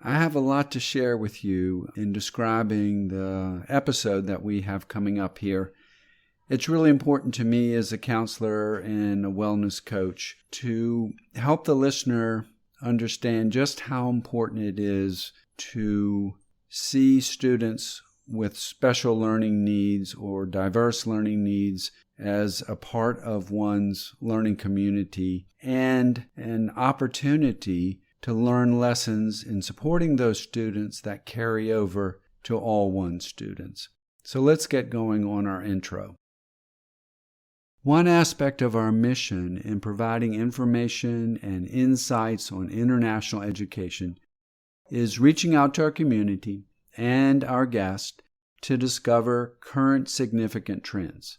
I have a lot to share with you in describing the episode that we have coming up here. It's really important to me as a counselor and a wellness coach to help the listener understand just how important it is to see students with special learning needs or diverse learning needs as a part of one's learning community and an opportunity to learn lessons in supporting those students that carry over to all one's students. So let's get going on our intro. One aspect of our mission in providing information and insights on international education is reaching out to our community and our guests to discover current significant trends.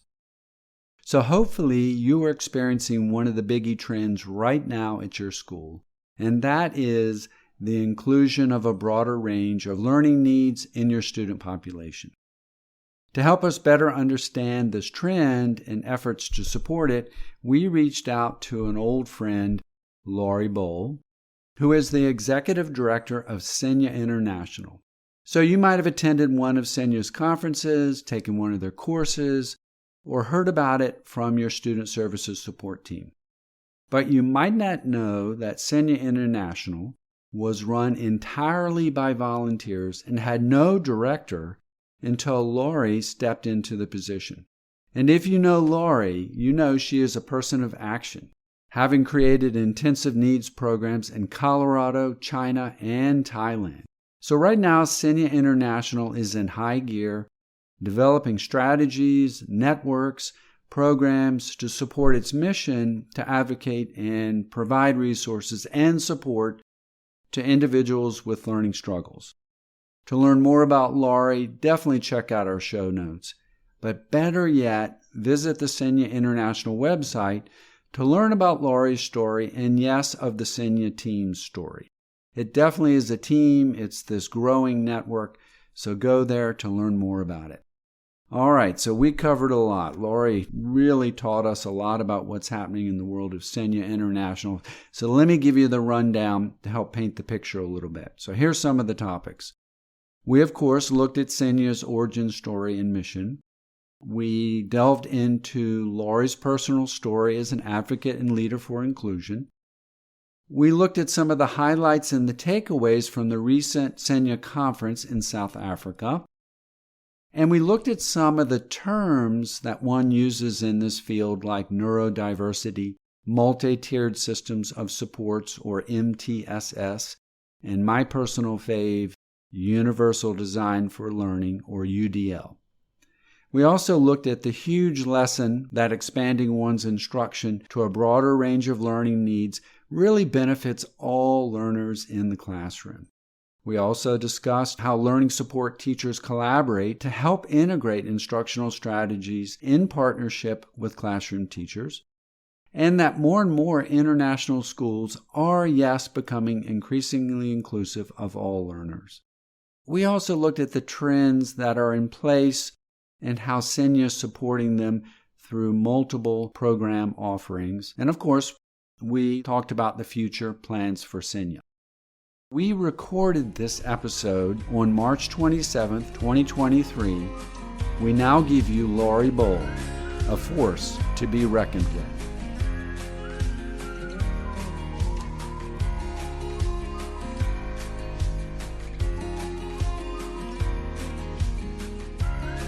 So hopefully you are experiencing one of the biggie trends right now at your school, and that is the inclusion of a broader range of learning needs in your student population. To help us better understand this trend and efforts to support it, we reached out to an old friend, Laurie Boll, who is the Executive Director of SENIA International. So you might have attended one of SENIA's conferences, taken one of their courses, or heard about it from your Student Services Support team. But you might not know that SENIA International was run entirely by volunteers and had no director until Laurie stepped into the position. And if you know Laurie, you know she is a person of action, having created intensive needs programs in Colorado, China, and Thailand. So right now, SENIA International is in high gear, developing strategies, networks, programs to support its mission to advocate and provide resources and support to individuals with learning struggles. To learn more about Laurie, definitely check out our show notes. But better yet, visit the SENIA International website to learn about Laurie's story and, yes, of the SENIA team's story. It definitely is a team. It's this growing network, so go there to learn more about it. All right, so we covered a lot. Laurie really taught us a lot about what's happening in the world of SENIA International. So let me give you the rundown to help paint the picture a little bit. So here's some of the topics. We, of course, looked at SENIA's origin story and mission. We delved into Laurie's personal story as an advocate and leader for inclusion. We looked at some of the highlights and the takeaways from the recent SENIA conference in South Africa. And we looked at some of the terms that one uses in this field, like neurodiversity, multi-tiered systems of supports, or MTSS, and my personal fave, Universal Design for Learning, or UDL. We also looked at the huge lesson that expanding one's instruction to a broader range of learning needs really benefits all learners in the classroom. We also discussed how learning support teachers collaborate to help integrate instructional strategies in partnership with classroom teachers, and that more and more international schools are, yes, becoming increasingly inclusive of all learners. We also looked at the trends that are in place and how SENIA is supporting them through multiple program offerings. And of course, we talked about the future plans for SENIA. We recorded this episode on March 27th, 2023. We now give you Laurie Boll, a force to be reckoned with.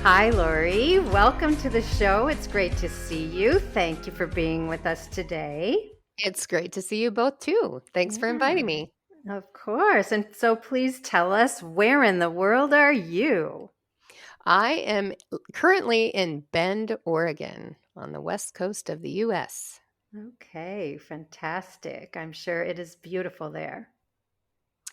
Hi, Laurie. Welcome to the show. It's great to see you. Thank you for being with us today. It's great to see you both too. Thanks for inviting me. Of course. And so please tell us, where in the world are you? I am currently in Bend, Oregon, on the west coast of the U.S. Okay, fantastic. I'm sure it is beautiful there.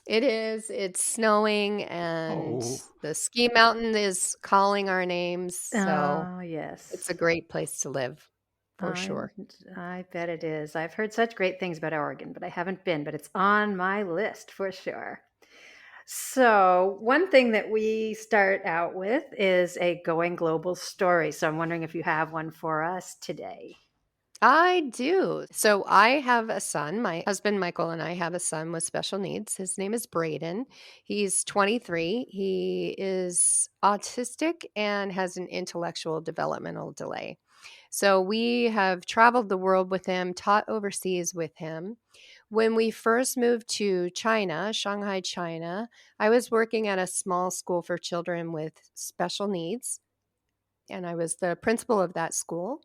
It is. It's snowing and the ski mountain is calling our names. So yes. It's a great place to live, for sure. I bet it is. I've heard such great things about Oregon, but I haven't been, but it's on my list for sure. So one thing that we start out with is a going global story. So I'm wondering if you have one for us today. I do. So I have a son. My husband, Michael, and I have a son with special needs. His name is Braden. He's 23. He is autistic and has an intellectual developmental delay. So we have traveled the world with him, taught overseas with him. When we first moved to China, Shanghai, China, I was working at a small school for children with special needs, and I was the principal of that school.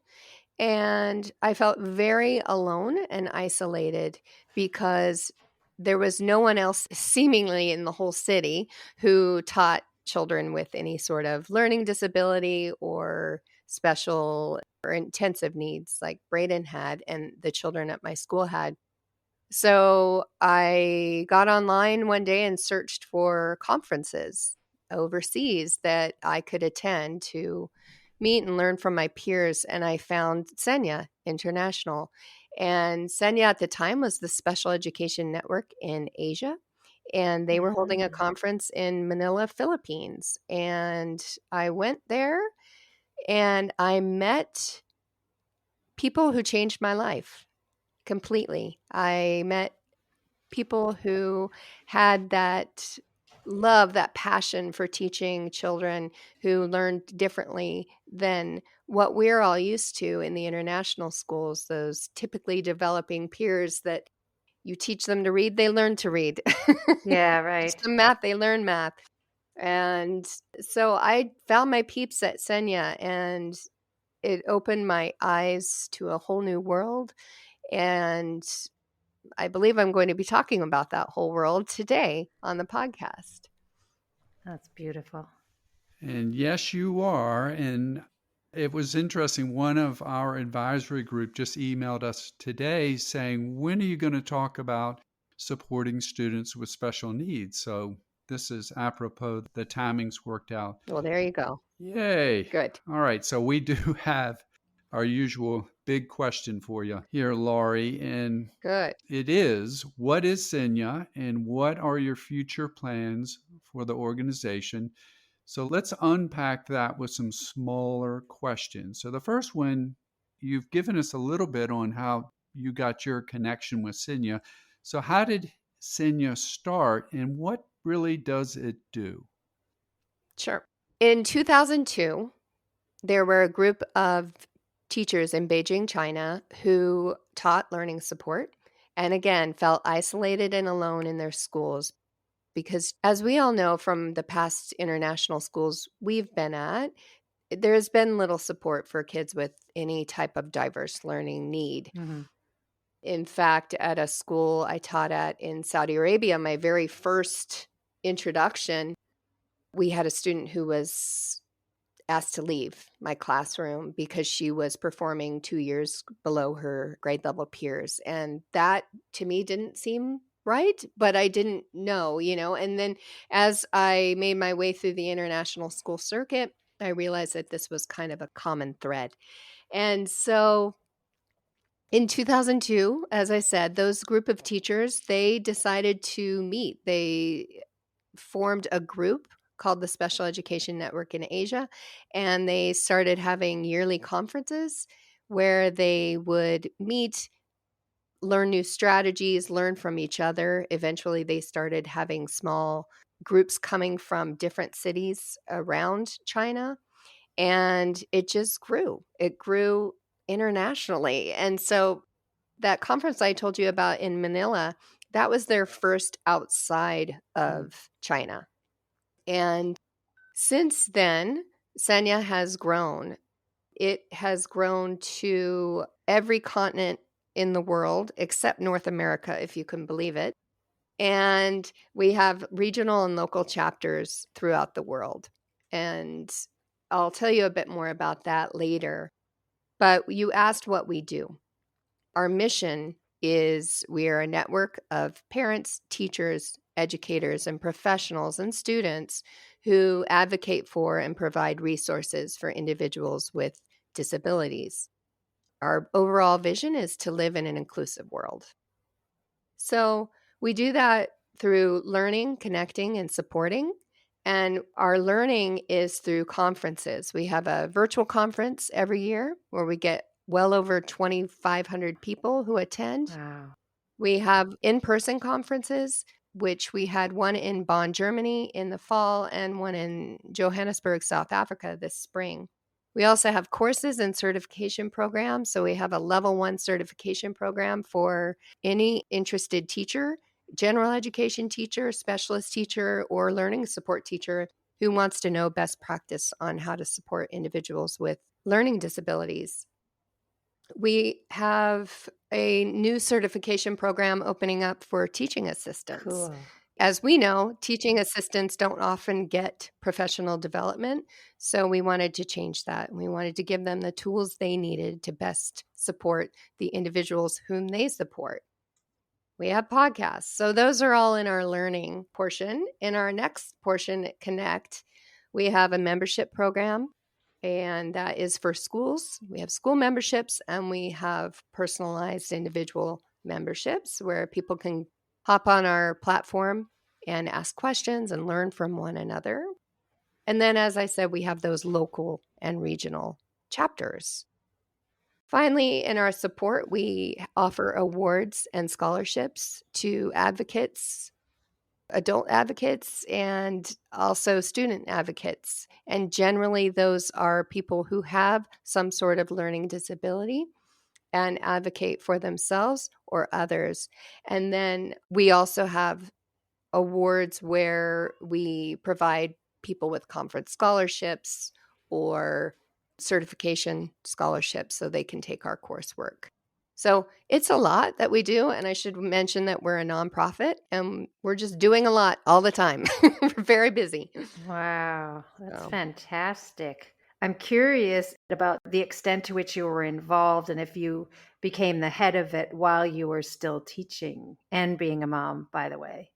And I felt very alone and isolated because there was no one else seemingly in the whole city who taught children with any sort of learning disability or special or intensive needs like Braden had and the children at my school had. So I got online one day and searched for conferences overseas that I could attend to meet and learn from my peers. And I found SENIA International. And SENIA at the time was the special education network in Asia. And they were holding a conference in Manila, Philippines. And I went there and I met people who changed my life completely. I met people who had that love, that passion for teaching children who learned differently than what we're all used to in the international schools, those typically developing peers that you teach them to read, they learn to read. Yeah, Teach right. them math, they learn math. And so I found my peeps at SENIA, and it opened my eyes to a whole new world. And I believe I'm going to be talking about that whole world today on the podcast. That's beautiful. And yes, you are. And it was interesting. One of our advisory group just emailed us today saying, when are you going to talk about supporting students with special needs? So this is apropos. The timing's worked out. Well, there you go. Yay. Good. All right. So we do have our usual big question for you here, Laurie. And Good. it is, what is SENIA and what are your future plans for the organization? So let's unpack that with some smaller questions. So the first one, you've given us a little bit on how you got your connection with SENIA. So how did SENIA start and what really does it do? Sure. In 2002, there were a group of teachers in Beijing, China, who taught learning support and again felt isolated and alone in their schools because, as we all know from the past international schools we've been at, there's been little support for kids with any type of diverse learning need. Mm-hmm. In fact, at a school I taught at in Saudi Arabia, my very first introduction, we had a student who was asked to leave my classroom because she was performing 2 years below her grade level peers. And that to me didn't seem right, but I didn't know, And then as I made my way through the international school circuit, I realized that this was kind of a common thread. And so in 2002, as I said, those group of teachers, they decided to meet. They formed a group called the Special Education Network in Asia, and they started having yearly conferences where they would meet, learn new strategies, learn from each other. Eventually, they started having small groups coming from different cities around China, and it just grew. It grew internationally. And so that conference I told you about in Manila, that was their first outside of China. And since then, SENIA has grown. It has grown to every continent in the world except North America, if you can believe it. And we have regional and local chapters throughout the world. And I'll tell you a bit more about that later. But you asked what we do. Our mission is we are a network of parents, teachers, educators, and professionals and students who advocate for and provide resources for individuals with disabilities. Our overall vision is to live in an inclusive world. So we do that through learning, connecting, and supporting. And our learning is through conferences. We have a virtual conference every year where we get well over 2,500 people who attend. Wow. We have in-person conferences, which we had one in Bonn, Germany in the fall and one in Johannesburg, South Africa this spring. We also have courses and certification programs. So we have a level 1 certification program for any interested teacher, general education teacher, specialist teacher, or learning support teacher who wants to know best practice on how to support individuals with learning disabilities. We have a new certification program opening up for teaching assistants. Cool. As we know, teaching assistants don't often get professional development, so we wanted to change that. We wanted to give them the tools they needed to best support the individuals whom they support. We have podcasts. So those are all in our learning portion. In our next portion at Connect, we have a membership program, and that is for schools. We have school memberships, and we have personalized individual memberships where people can hop on our platform and ask questions and learn from one another. And then, as I said, we have those local and regional chapters. Finally, in our support, we offer awards and scholarships to advocates, adult advocates, and also student advocates. And generally, those are people who have some sort of learning disability and advocate for themselves or others. And then we also have awards where we provide people with conference scholarships or certification scholarships so they can take our coursework. So it's a lot that we do. And I should mention that we're a nonprofit and we're just doing a lot all the time. We're very busy. Wow, that's So. fantastic. I'm curious about the extent to which you were involved and if you became the head of it while you were still teaching and being a mom, by the way.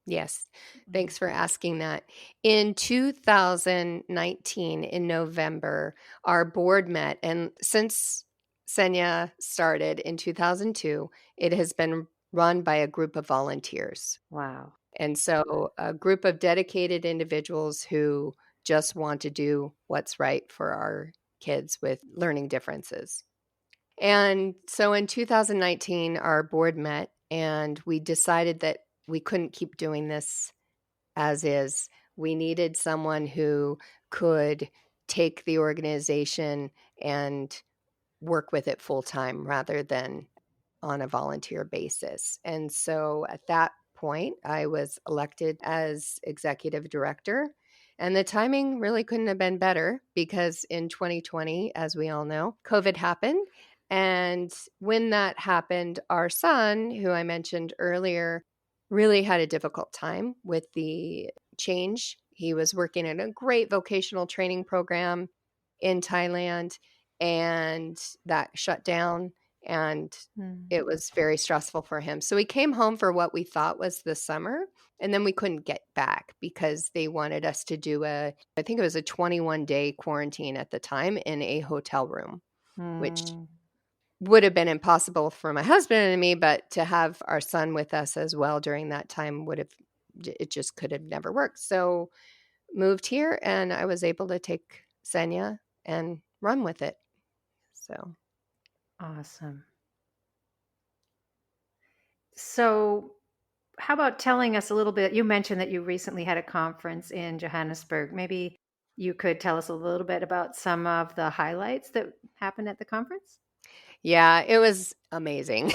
Yes, thanks for asking that. In 2019, in November, our board met, and since SENIA started in 2002, it has been run by a group of volunteers. Wow. And so a group of dedicated individuals who just want to do what's right for our kids with learning differences. And so in 2019, our board met and we decided that we couldn't keep doing this as is. We needed someone who could take the organization and work with it full time rather than on a volunteer basis. And so at that point, I was elected as executive director. And the timing really couldn't have been better because in 2020, as we all know, COVID happened. And when that happened, our son, who I mentioned earlier, really had a difficult time with the change. He was working in a great vocational training program in Thailand, and that shut down, and it was very stressful for him. So we came home for what we thought was the summer, and then we couldn't get back because they wanted us to do I think it was a 21-day quarantine at the time in a hotel room, which would have been impossible for my husband and me, but to have our son with us as well during that time it just could have never worked. So moved here and I was able to take SENIA and run with it. So Awesome. So how about telling us a little bit? You mentioned that you recently had a conference in Johannesburg. Maybe you could tell us a little bit about some of the highlights that happened at the conference? yeah, it was amazing.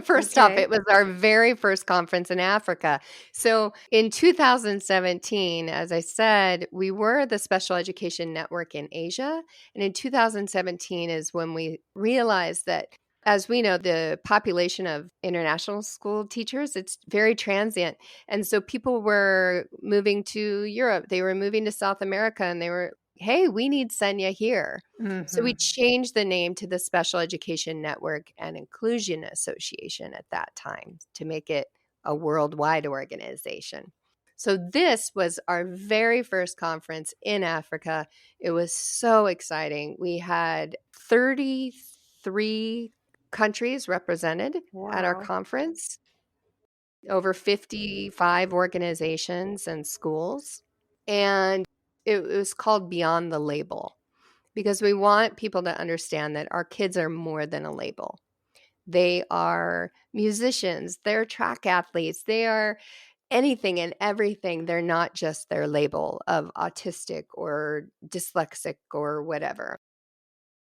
First off, it was our very first conference in Africa. So in 2017, as I said, we were the special education network in Asia. And in 2017 is when we realized that, as we know, the population of international school teachers, it's very transient. And so people were moving to Europe, they were moving to South America, and they were, hey, we need SENIA here. So we changed the name to the Special Education Network and Inclusion Association at that time to make it a worldwide organization. So this was our very first conference in Africa. It was so exciting. We had 33 countries represented at our conference, over 55 organizations and schools. And it was called Beyond the Label. because we want people to understand that our kids are more than a label. They are musicians, they're track athletes, they are anything and everything. They're not just their label of autistic or dyslexic or whatever.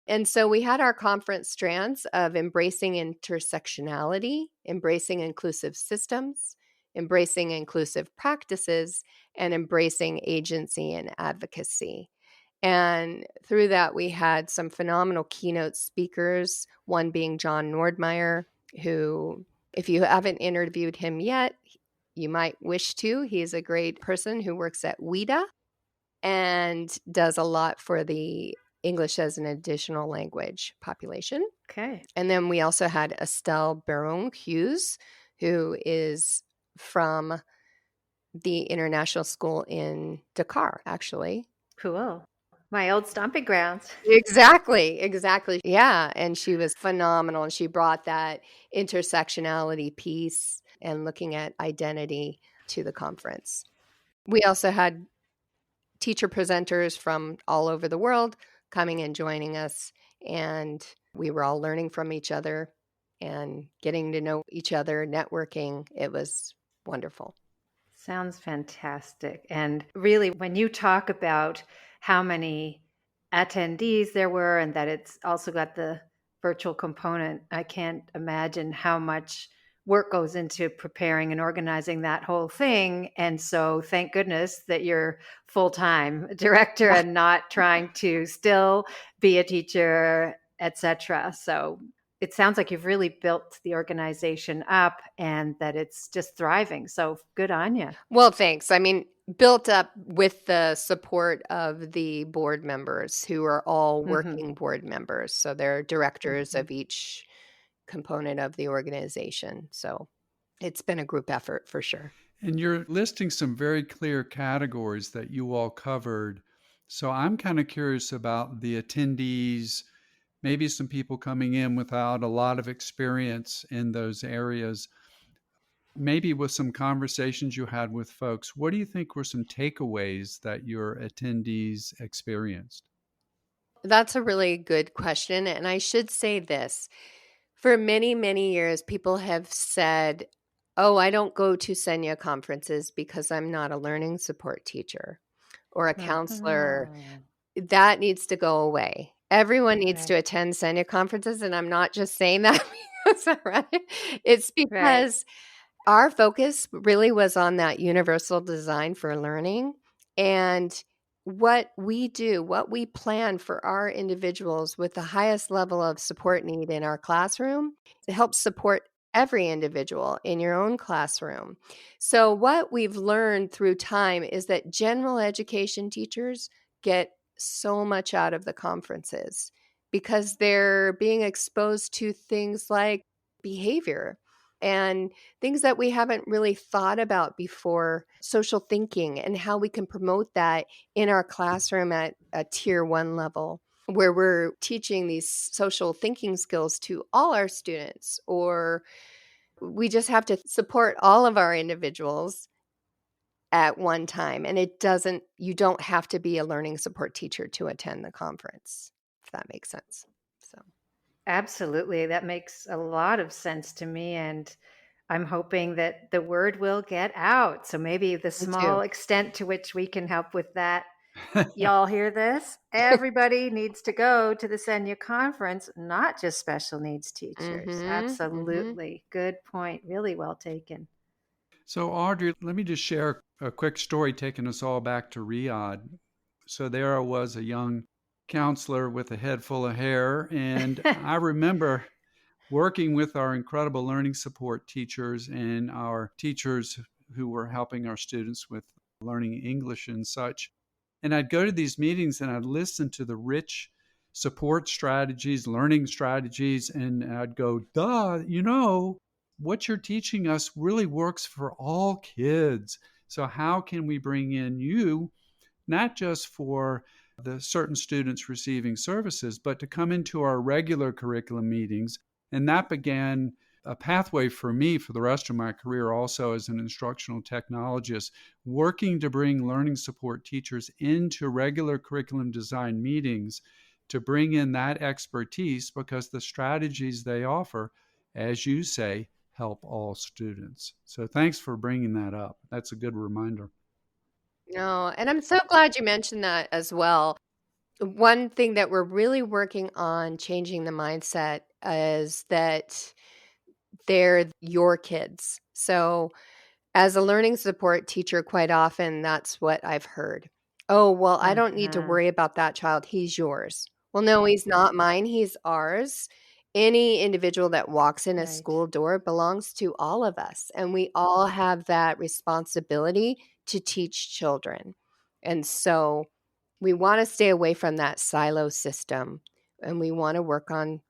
And so we had our conference strands of embracing intersectionality, embracing inclusive systems, embracing inclusive practices, and embracing agency and advocacy. And through that, we had some phenomenal keynote speakers, one being John Nordmeyer, who, if you haven't interviewed him yet, you might wish to. He's a great person who works at WIDA and does a lot for the English as an additional language population. Okay. And then we also had Estelle Baron-Hughes, who is from the international school in Dakar, actually. Cool. My old stomping grounds. Exactly. Yeah. And she was phenomenal. And she brought that intersectionality piece and looking at identity to the conference. We also had teacher presenters from all over the world coming and joining us. And we were all learning from each other and getting to know each other, networking. It was wonderful. Sounds fantastic. And really, when you talk about how many attendees there were and that it's also got the virtual component, I can't imagine how much work goes into preparing and organizing that whole thing. And so thank goodness that you're full-time director and not trying to still be a teacher, etc. So it sounds like you've really built the organization up and that it's just thriving. So good on you. Well, thanks. I mean, built up with the support of the board members who are all working board members. So they're directors of each component of the organization. So it's been a group effort for sure. And you're listing some very clear categories that you all covered. So I'm kind of curious about the attendees, maybe some people coming in without a lot of experience in those areas. Maybe with some conversations you had with folks, what do you think were some takeaways that your attendees experienced? That's a really good question. And I should say this. For many, many years, people have said, oh, I don't go to SENIA conferences because I'm not a learning support teacher or a counselor. That needs to go away. Everyone needs to attend SENIA conferences. And I'm not just saying that because, right? It's because our focus really was on that universal design for learning. And what we do, what we plan for our individuals with the highest level of support need in our classroom to help support every individual in your own classroom. So what we've learned through time is that general education teachers get so much out of the conferences because they're being exposed to things like behavior and things that we haven't really thought about before, social thinking and how we can promote that in our classroom at a tier 1 level, where we're teaching these social thinking skills to all our students, or we just have to support all of our individuals at one time. And you don't have to be a learning support teacher to attend the conference, if that makes sense. So. Absolutely. That makes a lot of sense to me. And I'm hoping that the word will get out. So maybe the small extent to which we can help with that. Y'all hear this? Everybody needs to go to the SENIA conference, not just special needs teachers. Absolutely. Good point. Really well taken. So Audrey, let me just share a quick story taking us all back to Riyadh. So there I was, a young counselor with a head full of hair. And I remember working with our incredible learning support teachers and our teachers who were helping our students with learning English and such. And I'd go to these meetings and I'd listen to the rich support strategies, learning strategies, and I'd go, what you're teaching us really works for all kids. So how can we bring in you, not just for the certain students receiving services, but to come into our regular curriculum meetings? And that began a pathway for me for the rest of my career also as an instructional technologist, working to bring learning support teachers into regular curriculum design meetings to bring in that expertise, because the strategies they offer, as you say, help all students. So thanks for bringing that up. That's a good reminder. No, and I'm so glad you mentioned that as well. One thing that we're really working on changing the mindset is that they're your kids. So, as a learning support teacher, quite often that's what I've heard. Oh, well, I don't need to Uh-huh. worry about that child. He's yours. Well, no, he's not mine. He's ours. Any individual that walks in a Right. school door belongs to all of us. And we all have that responsibility to teach children. And so we want to stay away from that silo system. And we want to work on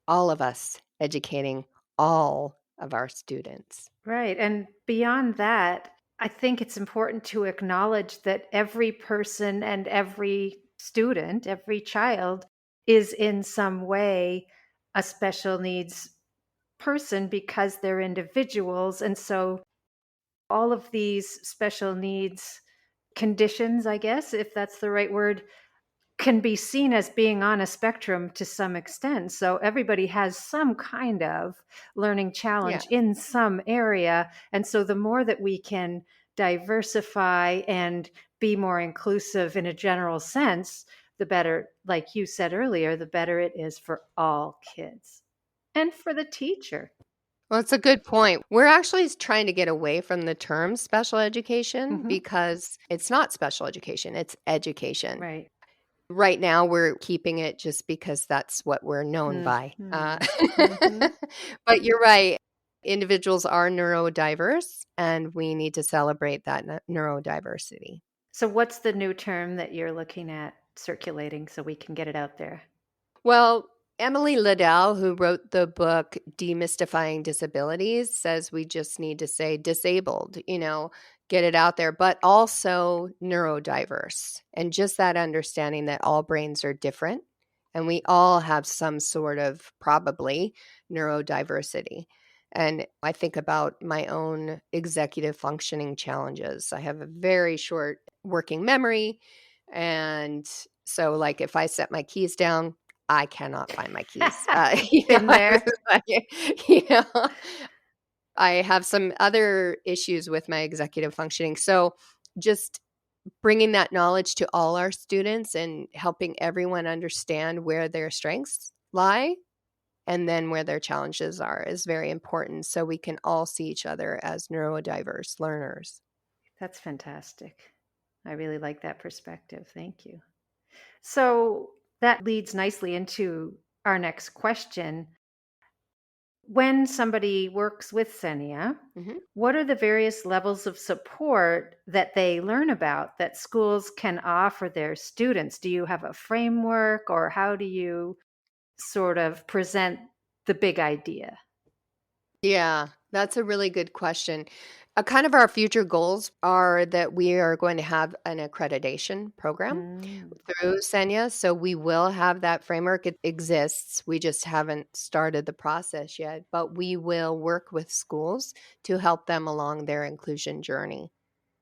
all of us educating all of our students. Right. And beyond that, I think it's important to acknowledge that every person and every student, every child is in some way a special needs person because they're individuals. And so all of these special needs conditions, I guess, if that's the right word, can be seen as being on a spectrum to some extent. So everybody has some kind of learning Yeah. challenge in some area. And so the more that we can diversify and be more inclusive in a general sense, the better, like you said earlier, the better it is for all kids and for the teacher. Well, it's a good point. We're actually trying to get away from the term special education Hmm. because it's not special education, it's education. Right. Right now, we're keeping it just because that's what we're known by. Hmm. But you're right. Individuals are neurodiverse, and we need to celebrate that neurodiversity. So, what's the new term that you're looking at circulating so we can get it out there? Well, Emily Liddell, who wrote the book Demystifying Disabilities, says we just need to say disabled, get it out there, but also neurodiverse. And just that understanding that all brains are different and we all have some sort of probably neurodiversity. And I think about my own executive functioning challenges. I have a very short working memory. And so, like, if I set my keys down, I cannot find my keys. Been there. You know, I have some other issues with my executive functioning. So just bringing that knowledge to all our students and helping everyone understand where their strengths lie and then where their challenges are is very important so we can all see each other as neurodiverse learners. That's fantastic. I really like that perspective. Thank you. So that leads nicely into our next question. When somebody works with SENIA, Mhm. what are the various levels of support that they learn about that schools can offer their students? Do you have a framework, or how do you sort of present the big idea? Yeah, that's a really good question. Kind of our future goals are that we are going to have an accreditation program Mm, through SENIA. So we will have that framework. It exists. We just haven't started the process yet, but we will work with schools to help them along their inclusion journey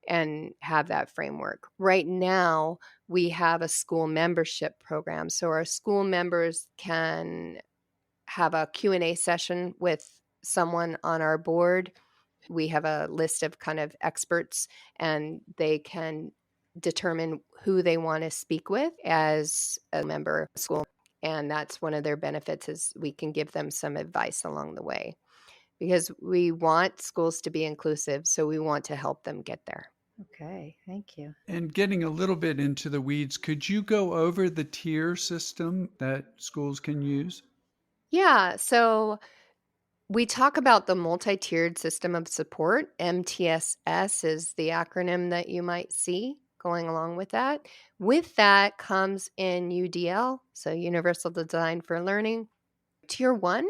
and have that framework. Right now, we have a school membership program. So our school members can have a Q&A session with someone on our board. We have a list of kind of experts, and they can determine who they want to speak with as a member of school. And that's one of their benefits is we can give them some advice along the way because we want schools to be inclusive. So we want to help them get there. okay, thank you. And getting a little bit into the weeds, could you go over the tier system that schools can use? Yeah. So we talk about the multi-tiered system of support. MTSS is the acronym that you might see going along with that. With that comes in UDL, so Universal Design for Learning. Tier 1,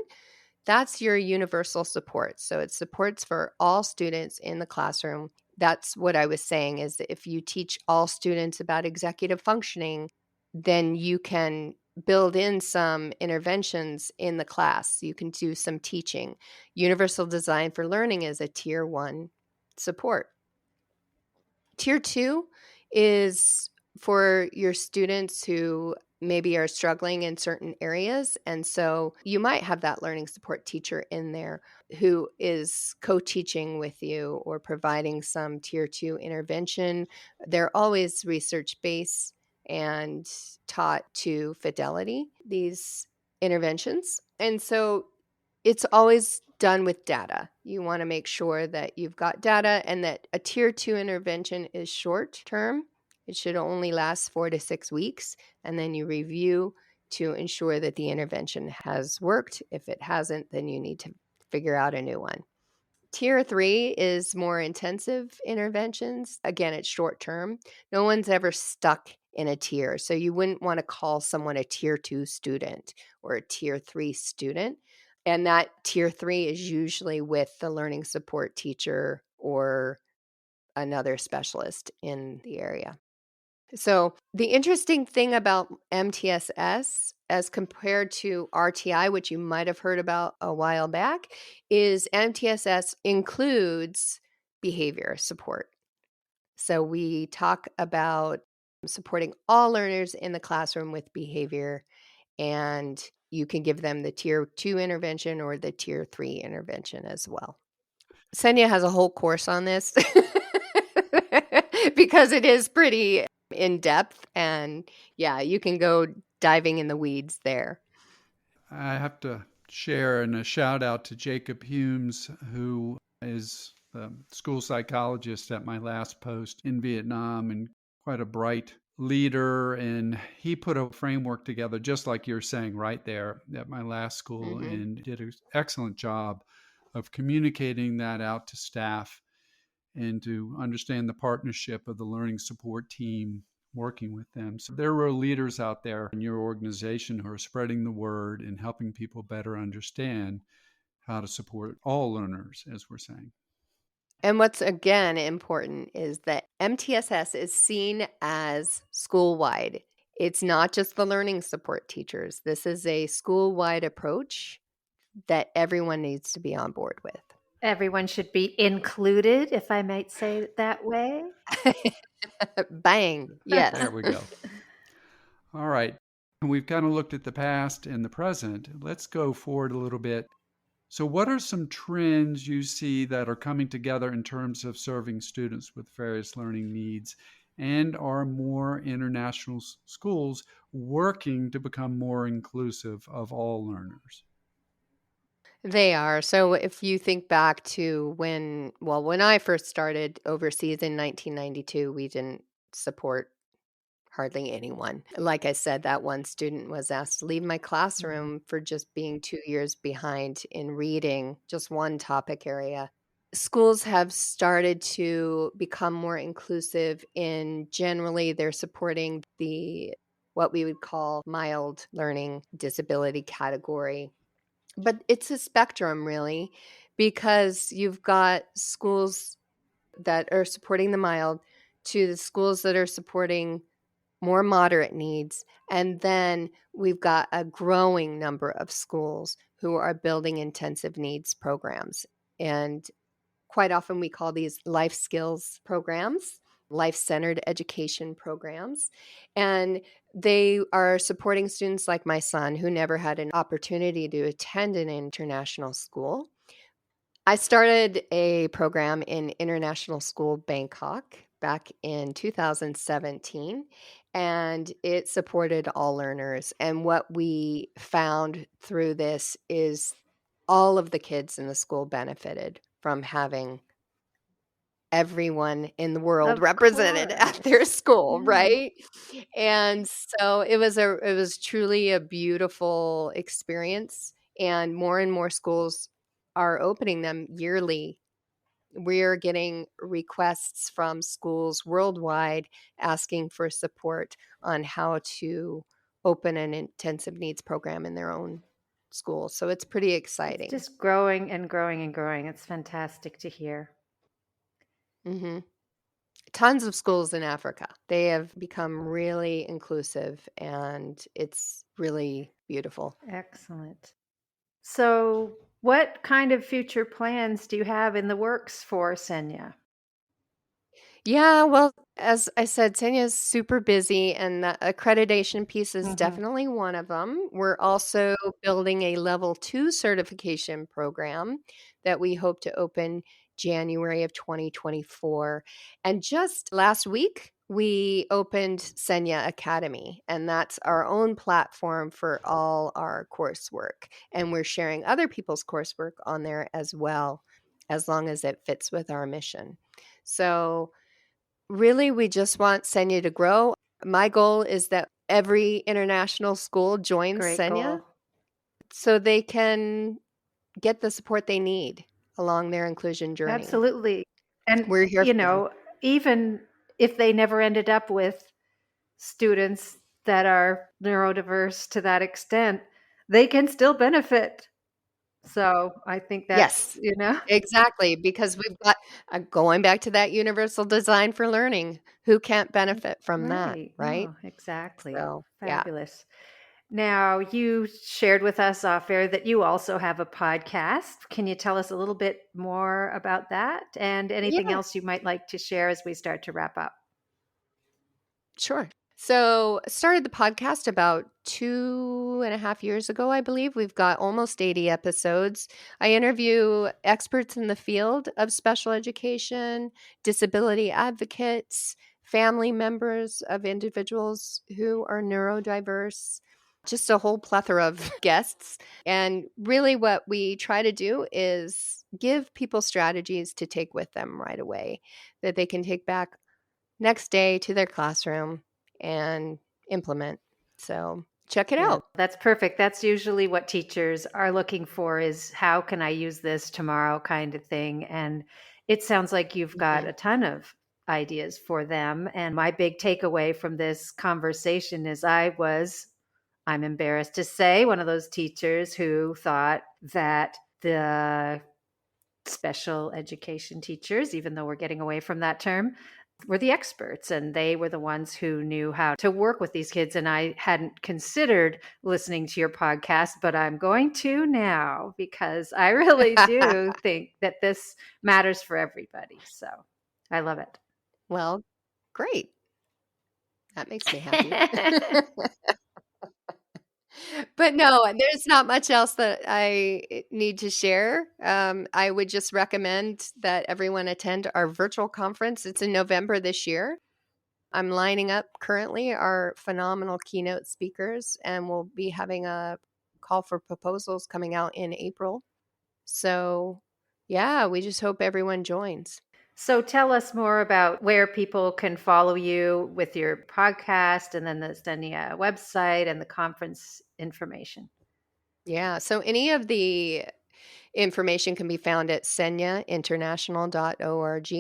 that's your universal support. So it supports for all students in the classroom. That's what I was saying is that if you teach all students about executive functioning, then you can build in some interventions in the class. You can do some teaching. Universal Design for Learning is a tier 1 support. Tier 2 is for your students who maybe are struggling in certain areas. And so you might have that learning support teacher in there who is co-teaching with you or providing some tier 2 intervention. They're always research-based and taught to fidelity, these interventions. And so it's always done with data. You want to make sure that you've got data and that a tier 2 intervention is short term. It should only last 4 to 6 weeks. And then you review to ensure that the intervention has worked. If it hasn't, then you need to figure out a new one. Tier 3 is more intensive interventions. Again, it's short term. No one's ever stuck in a tier. So you wouldn't want to call someone a tier 2 student or a tier 3 student. And that tier 3 is usually with the learning support teacher or another specialist in the area. So the interesting thing about MTSS as compared to RTI, which you might have heard about a while back, is MTSS includes behavior support. So we talk about supporting all learners in the classroom with behavior, and you can give them the tier 2 intervention or the tier 3 intervention as well. SENIA has a whole course on this because it is pretty in depth, and yeah, you can go diving in the weeds there. I have to share and a shout out to Jacob Humes, who is the school psychologist at my last post in Vietnam and quite a bright leader. And he put a framework together, just like you're saying right there at my last school, and did an excellent job of communicating that out to staff and to understand the partnership of the learning support team working with them. So there are leaders out there in your organization who are spreading the word and helping people better understand how to support all learners, as we're saying. And what's again important is that MTSS is seen as school-wide. It's not just the learning support teachers. This is a school-wide approach that everyone needs to be on board with. Everyone should be included, if I might say it that way. Bang. Yes. There we go. All right. We've kind of looked at the past and the present. Let's go forward a little bit. So what are some trends you see that are coming together in terms of serving students with various learning needs? And are more international schools working to become more inclusive of all learners? They are. So if you think back to when I first started overseas in 1992, we didn't support hardly anyone. Like I said, that one student was asked to leave my classroom for just being 2 years behind in reading just one topic area. Schools have started to become more inclusive in generally they're supporting what we would call mild learning disability category. But it's a spectrum really, because you've got schools that are supporting the mild to the schools that are supporting more moderate needs. And then we've got a growing number of schools who are building intensive needs programs. And quite often we call these life skills programs, life-centered education programs. And they are supporting students like my son who never had an opportunity to attend an international school. I started a program in International School Bangkok back in 2017, and it supported all learners. And what we found through this is all of the kids in the school benefited from having everyone in the world Of represented at their course. school, Yeah. right? And so it was truly a beautiful experience, and more schools are opening them yearly. We're getting requests from schools worldwide asking for support on how to open an intensive needs program in their own school. So it's pretty exciting. It's just growing and growing and growing. It's fantastic to hear. Mm-hmm. Tons of schools in Africa. They have become really inclusive, and it's really beautiful. Excellent. So, what kind of future plans do you have in the works for SENIA? Yeah, well, as I said, SENIA is super busy, and the accreditation piece is Hmm. definitely one of them. We're also building a level 2 certification program that we hope to open January of 2024. And just last week, we opened SENIA Academy, and that's our own platform for all our coursework. And we're sharing other people's coursework on there as well, as long as it fits with our mission. So, really, we just want SENIA to grow. My goal is that every international school joins Great SENIA goal. so they can get the support they need along their inclusion journey. Absolutely. And, We're here for them. even if they never ended up with students that are neurodiverse to that extent, they can still benefit. So I think that's, Yes, exactly, because we've got going back to that universal design for learning. Who can't benefit from that, right. right? No, exactly. So, yeah. Fabulous. Now, you shared with us off air that you also have a podcast. Can you tell us a little bit more about that and anything Yeah. else you might like to share as we start to wrap up? Sure. So, started the podcast about 2.5 years ago, I believe. We've got almost 80 episodes. I interview experts in the field of special education, disability advocates, family members of individuals who are neurodiverse, just a whole plethora of guests. And really, what we try to do is give people strategies to take with them right away that they can take back next day to their classroom and implement. So check it Yeah, out. that's perfect. That's usually what teachers are looking for is how can I use this tomorrow kind of thing. And it sounds like you've got Mhm. a ton of ideas for them. And my big takeaway from this conversation is I'm embarrassed to say, one of those teachers who thought that the special education teachers, even though we're getting away from that term, were the experts and they were the ones who knew how to work with these kids. And I hadn't considered listening to your podcast, but I'm going to now because I really do think that this matters for everybody. So I love Well, great. That makes me happy. it. But no, there's not much else that I need to share. I would just recommend that everyone attend our virtual conference. It's in November this year. I'm lining up currently our phenomenal keynote speakers, and we'll be having a call for proposals coming out in April. So, yeah, we just hope everyone joins. So tell us more about where people can follow you with your podcast and then the SENIA website and the conference information. Yeah, so any of the information can be found at seniainternational.org.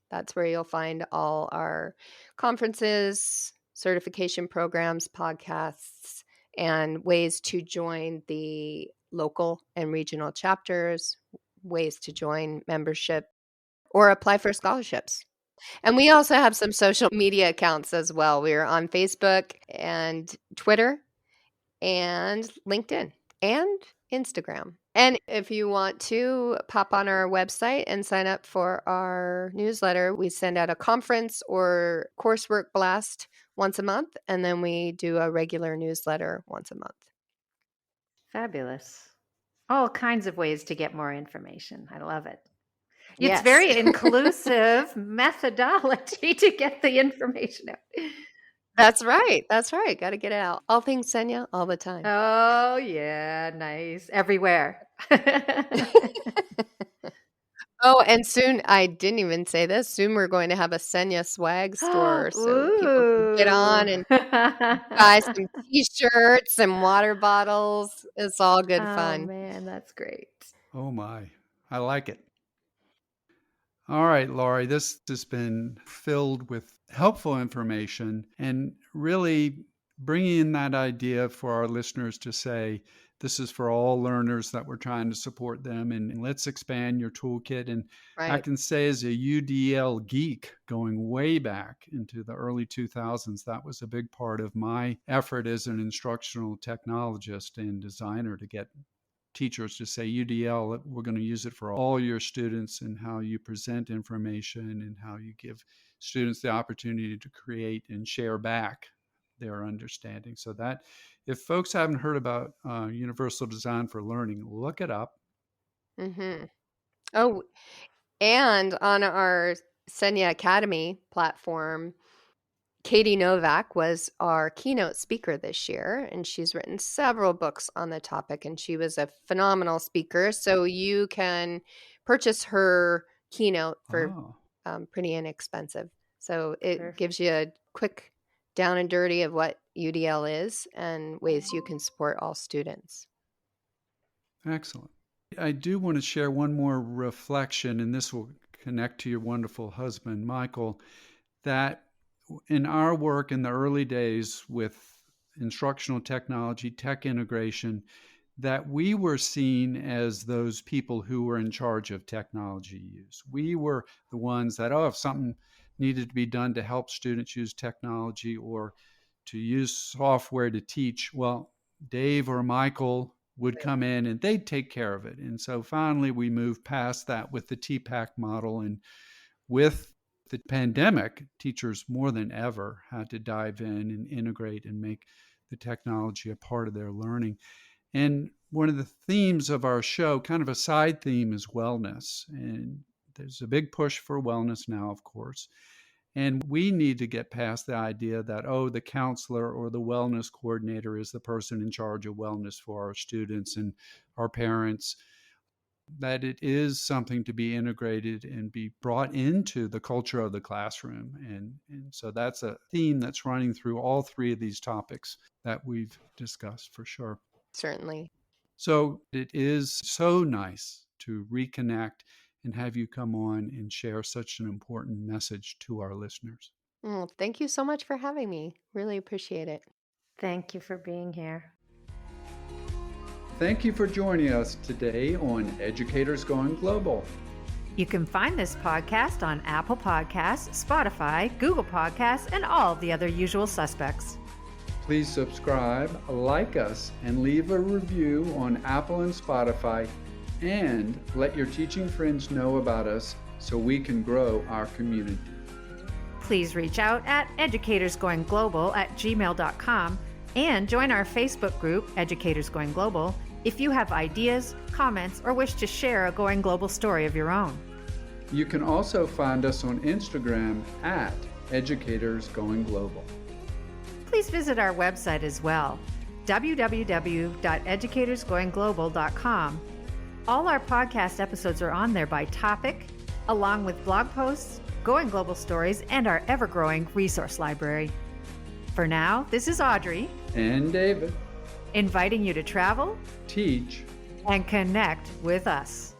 That's where you'll find all our conferences, certification programs, podcasts, and ways to join the local and regional chapters, ways to join membership or apply for scholarships. And we also have some social media accounts as well. We're on Facebook and Twitter and LinkedIn and Instagram. And if you want to pop on our website and sign up for our newsletter, we send out a conference or coursework blast once a month, and then we do a regular newsletter once a month. Fabulous. All kinds of ways to get more information. I love it. It's Yes. very inclusive methodology to get the information out. That's right. That's right. Got to get it out. All things SENIA all the time. Oh, yeah, nice. Everywhere. Oh, and soon, I didn't even say this, soon we're going to have a SENIA swag store so people can get on Ooh. and buy some T-shirts and water bottles. It's all good Oh, fun. man, that's great. Oh my, I like it. All right, Laurie, this has been filled with helpful information and really bringing in that idea for our listeners to say, this is for all learners that we're trying to support them and let's expand your toolkit. And I Right. can say, as a UDL geek going way back into the early 2000s, that was a big part of my effort as an instructional technologist and designer to get teachers to say UDL, we're going to use it for all your students and how you present information and how you give students the opportunity to create and share back their understanding. So that if folks haven't heard about Universal Design for Learning, look it up. Mm-hmm. Oh, and on our SENIA Academy platform, Katie Novak was our keynote speaker this year, and she's written several books on the topic, and she was a phenomenal speaker. So you can purchase her keynote for pretty inexpensive. So it gives you a quick down and dirty of what UDL is and ways you can support all students. Excellent. I do want to share one more reflection, and this will connect to your wonderful husband, Michael, that in our work in the early days with instructional technology, tech integration, that we were seen as those people who were in charge of technology use. We were the ones that, if something needed to be done to help students use technology or to use software to teach, well, Dave or Michael would come in and they'd take care of it. And so finally we moved past that with the TPAC model, and with the pandemic, teachers more than ever had to dive in and integrate and make the technology a part of their learning. And one of the themes of our show, kind of a side theme, is wellness. And there's a big push for wellness now, of course. And we need to get past the idea that, the counselor or the wellness coordinator is the person in charge of wellness for our students and our parents, that it is something to be integrated and be brought into the culture of the classroom. And so that's a theme that's running through all three of these topics that we've discussed for sure. Certainly. So it is so nice to reconnect and have you come on and share such an important message to our listeners. Thank you so much for having me. Really appreciate it. Thank you for being here. Thank you for joining us today on Educators Going Global. You can find this podcast on Apple Podcasts, Spotify, Google Podcasts, and all the other usual suspects. Please subscribe, like us, and leave a review on Apple and Spotify, and let your teaching friends know about us so we can grow our community. Please reach out at educatorsgoingglobal@gmail.com and join our Facebook group, Educators Going Global, if you have ideas, comments, or wish to share a Going Global story of your own. You can also find us on Instagram at Educators Going Global. Please visit our website as well, www.educatorsgoingglobal.com. All our podcast episodes are on there by topic, along with blog posts, Going Global stories, and our ever-growing resource library. For now, this is Audrey and David, inviting you to travel, teach, and connect with us.